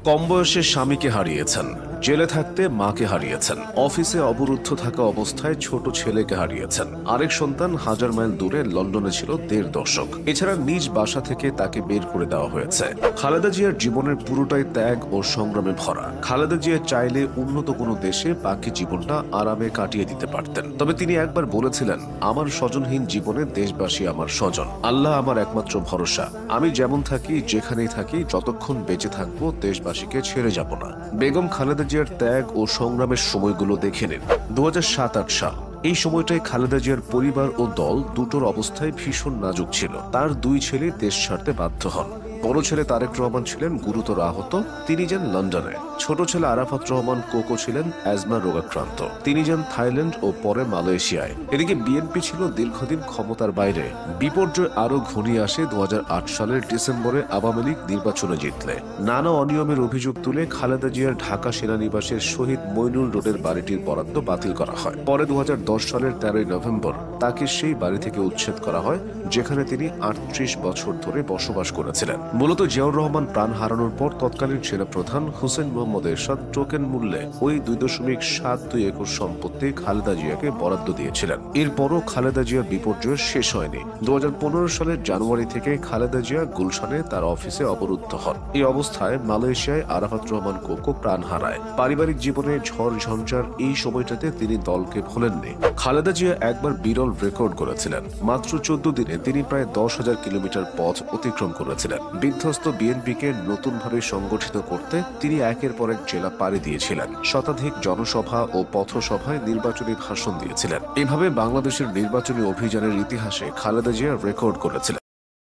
কম বয়সে স্বামীকে হারিয়েছেন, জেলে থাকতে মাকে হারিয়েছেন, অফিসে অবরুদ্ধ থাকা অবস্থায় ছোট ছেলেকে হারিয়েছেন, আরেক সন্তান হাজার মাইল দূরে লন্ডনে ছিল ১.৫ দশক। এছাড়া নিজ বাসা থেকে তাকে বের করে দেওয়া হয়েছে। খালেদা জিয়ার জীবনের পুরোটাই ত্যাগ ও সংগ্রামে ভরা। খালেদা জিয়া চাইলে উন্নত কোনো দেশে বাকি জীবনটা আরামে কাটিয়ে দিতে পারতেন, তবে তিনি একবার বলেছিলেন, আমার স্বজনহীন জীবনে দেশবাসী আমার স্বজন, আল্লাহ আমার একমাত্র ভরসা। আমি যেমন থাকি, যেখানেই থাকি, যতক্ষণ বেঁচে থাকবো দেশবাসীকে ছেড়ে যাব না। বেগম খালেদা জিয়ার ত্যাগ ও সংগ্রামের সময়গুলো দেখে নিন। ২০০৭-৮ সাল। এই সময়টায় খালেদা জিয়ার পরিবার ও দল দুটোর অবস্থায় ভীষণ নাজুক ছিল। তার ২ ছেলে দেশ ছাড়তে বাধ্য হন। বড় ছেলে তারেক রহমান ছিলেন গুরুতর আহত, তিনি যান লন্ডনে। ছোট ছেলে আরাফাত রহমান কোকো ছিলেন অ্যাজমা রোগাক্রান্ত, তিনি যান থাইল্যান্ড ও পরে মালয়েশিয়ায়। এদিকে বিএনপি ছিল দীর্ঘদিন ক্ষমতার বাইরে। বিপর্যয় আরো ঘনিয়ে আসে ২০০৮ সালের ডিসেম্বরে আওয়ামী লীগ নির্বাচনে জিতলে। নানা অনিয়মের অভিযোগ তুলে খালেদা জিয়ার ঢাকা সেনানিবাসের শহীদ মইনুল রোডের বাড়িটির বরাদ্দ বাতিল করা হয়। পরে ২০১০ সালের ১৩ই নভেম্বর তাকে সেই বাড়ি থেকে উচ্ছেদ করা হয়, যেখানে তিনি ৩৮ বছর ধরে বসবাস করেছিলেন। মূলত জিয়াউর রহমান প্রাণ হারানোর পর তৎকালীন সেনাপ্রধান হোসেন মোহাম্মদ এরশাদ টোকেন মূল্যে ওই ২.৭২ একর সম্পত্তি খালেদা জিয়াকে বরাদ্দ দিয়েছিলেন। এরপরও খালেদা জিয়ার বিপর্যয় শেষ হয়নি। ২০১৫ সালের জানুয়ারি থেকে খালেদা জিয়া গুলশানে তার অফিসে অবরুদ্ধ হন। এই অবস্থায় মালয়েশিয়ায় আরাফাত রহমান কোকো প্রাণ হারায়। পারিবারিক জীবনে ঝড় ঝঞ্ঝার এই সময়টাতে তিনি দলকে ভোলেননি। খালেদা জিয়া একবার বিরল রেকর্ড করেছিলেন। মাত্র ১৪ দিনে তিনি প্রায় ১০,০০০ কিলোমিটার পথ অতিক্রম করেছিলেন। বিধ্বস্ত বিএনপিকে নতুনভাবে সংগঠিত করতে তিনি একের পর এক জেলা পাড়ি দিয়েছিলেন। শতাধিক জনসভা ও পথসভায় নির্বাচনী ভাষণ দিয়েছিলেন। এভাবে বাংলাদেশের নির্বাচনী অভিযানের ইতিহাসে খালেদা জিয়া রেকর্ড করেছিলেন।